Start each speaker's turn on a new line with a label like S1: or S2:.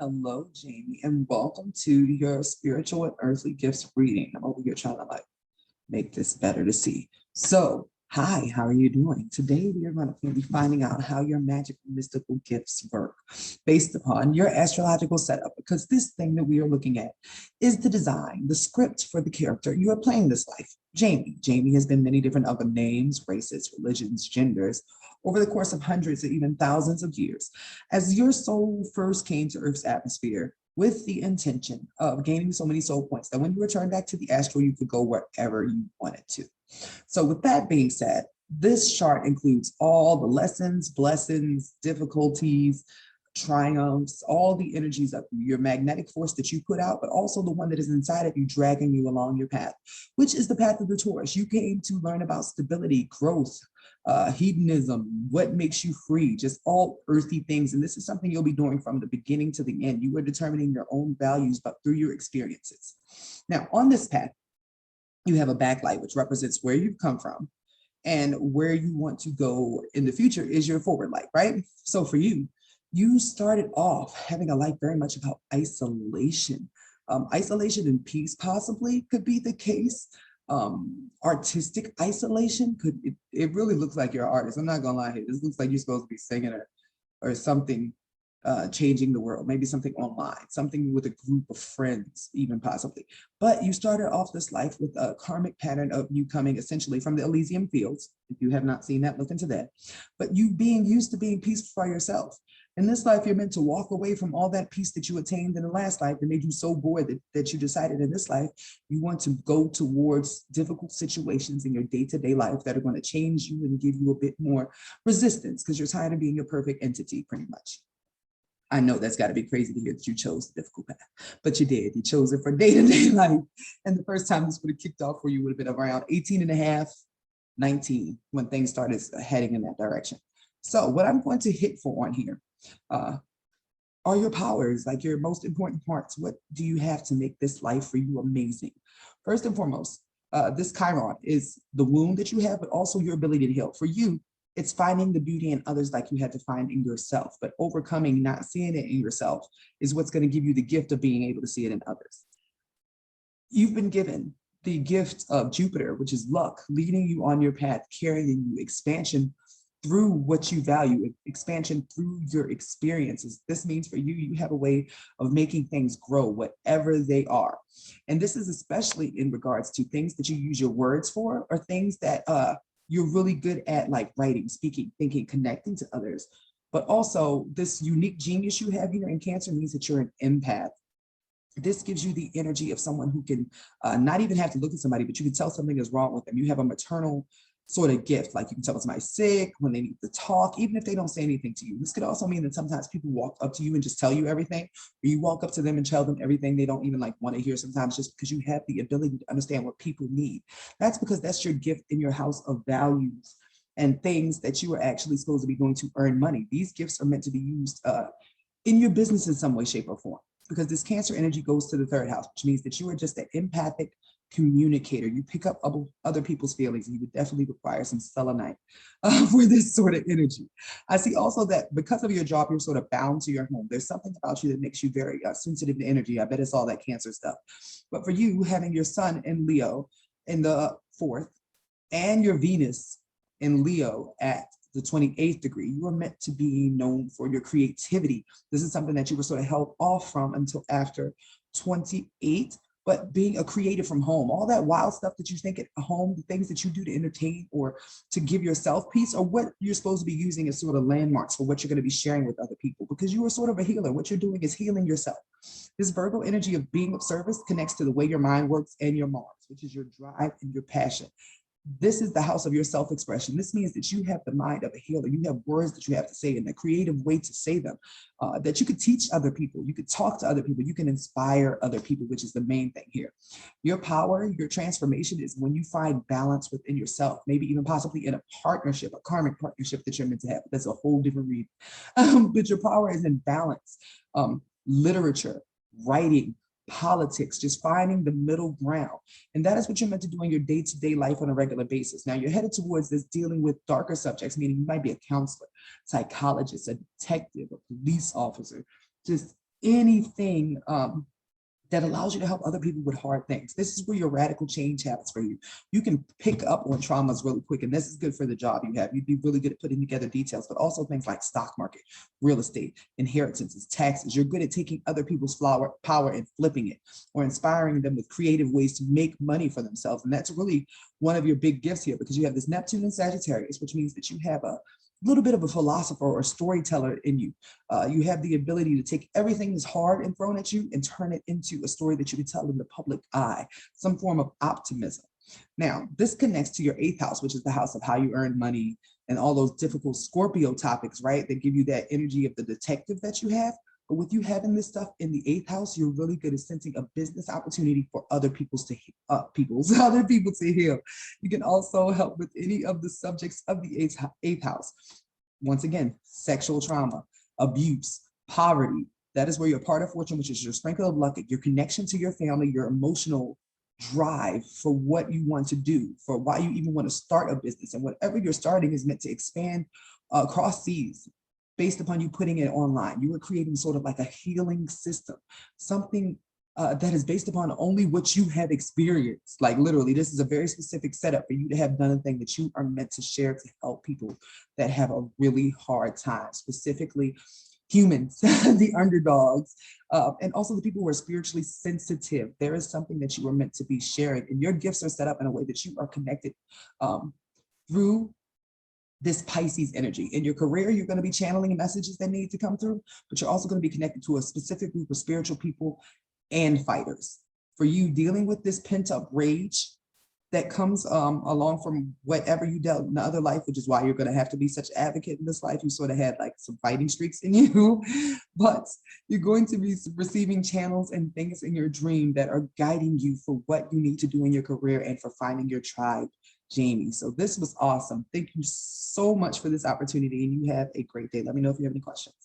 S1: Hello, Jamie, and welcome to your spiritual and earthly gifts reading. I'm over here trying to make this better to see. So, hi, how are you doing? Today we are going to be finding out how your magical mystical gifts work based upon your astrological setup, because this thing that we are looking at is the design, the script for the character you are playing this life. Jamie. Jamie has been many different other names, races, religions, genders over the course of hundreds or even thousands of years. As your soul first came to Earth's atmosphere, with the intention of gaining so many soul points that when you return back to the astral, you could go wherever you wanted to. So with that being said, this chart includes all the lessons, blessings, difficulties, triumphs, all the energies of your magnetic force that you put out, but also the one that is inside of you dragging you along your path, which is the path of the Taurus. You came to learn about stability, growth, hedonism, what makes you free, just all earthy things. And this is something you'll be doing from the beginning to the end. You are determining your own values, but through your experiences. Now, on this path, you have a backlight, which represents where you've come from, and where you want to go in the future is your forward light, right? So for you, you started off having a life very much about isolation. Isolation and peace possibly could be the case. Artistic isolation it really looks like you're an artist. I'm not gonna lie here. This looks like you're supposed to be singing or something, changing the world, maybe something online, something with a group of friends, even possibly. But you started off this life with a karmic pattern of you coming essentially from the Elysium fields. If you have not seen that, look into that. But you being used to being peaceful for yourself. In this life, you're meant to walk away from all that peace that you attained in the last life that made you so bored that you decided in this life, you want to go towards difficult situations in your day-to-day life that are going to change you and give you a bit more resistance because you're tired of being a perfect entity, pretty much. I know that's got to be crazy to hear that you chose the difficult path, but you did. You chose it for day-to-day life. And the first time this would have kicked off for you would have been around 18 and a half, 19, when things started heading in that direction. So what I'm going to hit for on here are your powers, like your most important parts. What do you have to make this life for you amazing? First and foremost, this Chiron is the wound that you have, but also your ability to heal. For you, it's finding the beauty in others like you had to find in yourself, but overcoming not seeing it in yourself is what's going to give you the gift of being able to see it in others. You've been given the gift of Jupiter, which is luck, leading you on your path, carrying you, expansion through what you value, expansion through your experiences. This means for you, you have a way of making things grow, whatever they are. And this is especially in regards to things that you use your words for, or things that you're really good at, like writing, speaking, thinking, connecting to others. But also this unique genius you have here in Cancer means that you're an empath. This gives you the energy of someone who can not even have to look at somebody, but you can tell something is wrong with them. You have a maternal sort of gift, like you can tell when somebody's sick, when they need to talk, even if they don't say anything to you. This could also mean that sometimes people walk up to you and just tell you everything, or you walk up to them and tell them everything they don't even want to hear sometimes, just because you have the ability to understand what people need. That's because that's your gift in your house of values and things that you are actually supposed to be doing to earn money. These gifts are meant to be used in your business in some way, shape, or form, because this Cancer energy goes to the third house, which means that you are just an empathic communicator. You pick up other people's feelings, and you would definitely require some selenite for this sort of energy. I see also that because of your job, you're sort of bound to your home. There's something about you that makes you very sensitive to energy. I bet it's all that Cancer stuff. But for you, having your sun in Leo in the 4th and your Venus in Leo at the 28th degree, you are meant to be known for your creativity. This is something that you were sort of held off from until after 28, but being a creative from home, all that wild stuff that you think at home, the things that you do to entertain or to give yourself peace, or what you're supposed to be using as sort of landmarks for what you're going to be sharing with other people, because you are sort of a healer. What you're doing is healing yourself. This Virgo energy of being of service connects to the way your mind works and your Mars, which is your drive and your passion. This is the house of your self-expression. This means that you have the mind of a healer. You have words that you have to say in a creative way to say them, that you could teach other people. You could talk to other people. You can inspire other people, which is the main thing here. Your power, your transformation is when you find balance within yourself, maybe even possibly in a partnership, a karmic partnership that you're meant to have. That's a whole different read. But your power is in balance. Literature, writing, politics, just finding the middle ground. And that is what you're meant to do in your day-to-day life on a regular basis. Now you're headed towards this dealing with darker subjects, meaning you might be a counselor, psychologist, a detective, a police officer, just anything that allows you to help other people with hard things. This is where your radical change happens for you. You can pick up on traumas really quick, and this is good for the job you have. You'd be really good at putting together details, but also things like stock market, real estate, inheritances, taxes. You're good at taking other people's power and flipping it, or inspiring them with creative ways to make money for themselves. And that's really one of your big gifts here, because you have this Neptune in Sagittarius, which means that you have a little bit of a philosopher or storyteller in you. You have the ability to take everything that's hard and thrown at you and turn it into a story that you can tell in the public eye, some form of optimism. Now, this connects to your 8th house, which is the house of how you earn money and all those difficult Scorpio topics, right? That give you that energy of the detective that you have. But with you having this stuff in the 8th house, you're really good at sensing a business opportunity for other people to heal. You can also help with any of the subjects of the 8th house. Once again, sexual trauma, abuse, poverty. That is where your part of fortune, which is your sprinkle of luck, your connection to your family, your emotional drive for what you want to do, for why you even want to start a business. And whatever you're starting is meant to expand across seas, based upon you putting it online. You were creating sort of like a healing system, something that is based upon only what you have experienced. Like literally, this is a very specific setup for you to have done a thing that you are meant to share to help people that have a really hard time, specifically humans, the underdogs, and also the people who are spiritually sensitive. There is something that you are meant to be sharing, and your gifts are set up in a way that you are connected through this Pisces energy. In your career, you're going to be channeling messages that need to come through, but you're also going to be connected to a specific group of spiritual people and fighters. For you, dealing with this pent-up rage that comes along from whatever you dealt in the other life, which is why you're going to have to be such an advocate in this life. You sort of had like some fighting streaks in you, but you're going to be receiving channels and things in your dream that are guiding you for what you need to do in your career and for finding your tribe, Jamie. So this was awesome. Thank you so much for this opportunity, and you have a great day. Let me know if you have any questions.